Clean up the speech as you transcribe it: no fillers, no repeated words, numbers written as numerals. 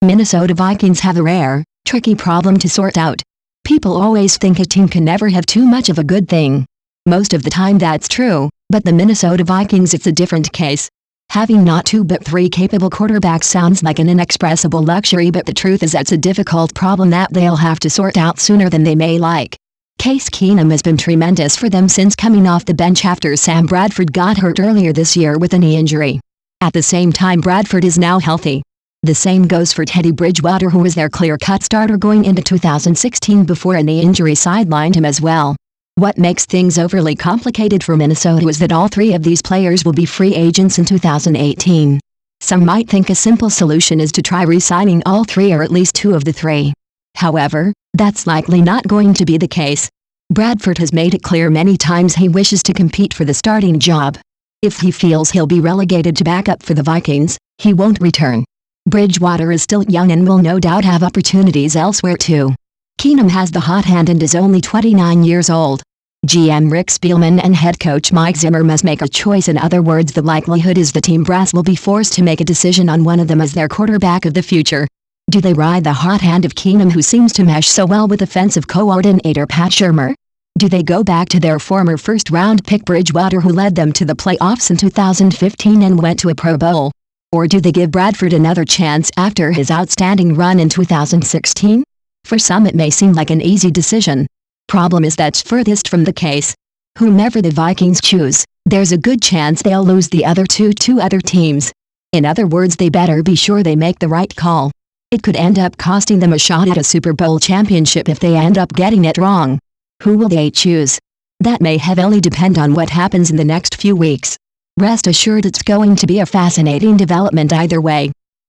Minnesota Vikings have a rare, tricky problem to sort out. People always think a team can never have too much of a good thing. Most of the time that's true, but the Minnesota Vikings, it's a different case. Having not two but three capable quarterbacks sounds like an inexpressible luxury, but the truth is that's a difficult problem that they'll have to sort out sooner than they may like. Case Keenum has been tremendous for them since coming off the bench after Sam Bradford got hurt earlier this year with a knee injury. At the same time, Bradford is now healthy. The same goes for Teddy Bridgewater, who was their clear-cut starter going into 2016 before a knee injury sidelined him as well. What makes things overly complicated for Minnesota is that all three of these players will be free agents in 2018. Some might think a simple solution is to try re-signing all three or at least two of the three. However, that's likely not going to be the case. Bradford has made it clear many times he wishes to compete for the starting job. If he feels he'll be relegated to backup for the Vikings, he won't return. Bridgewater is still young and will no doubt have opportunities elsewhere too. Keenum has the hot hand and is only 29 years old. GM Rick Spielman and head coach Mike Zimmer must make a choice. In other words, the likelihood is the team brass will be forced to make a decision on one of them as their quarterback of the future. Do they ride the hot hand of Keenum, who seems to mesh so well with offensive coordinator Pat Shurmur? Do they go back to their former first-round pick Bridgewater, who led them to the playoffs in 2015 and went to a Pro Bowl? Or do they give Bradford another chance after his outstanding run in 2016? For some it may seem like an easy decision. Problem is that's furthest from the case. Whomever the Vikings choose, there's a good chance they'll lose the other two to other teams. In other words, they better be sure they make the right call. It could end up costing them a shot at a Super Bowl championship if they end up getting it wrong. Who will they choose? That may heavily depend on what happens in the next few weeks. Rest assured it's going to be a fascinating development either way.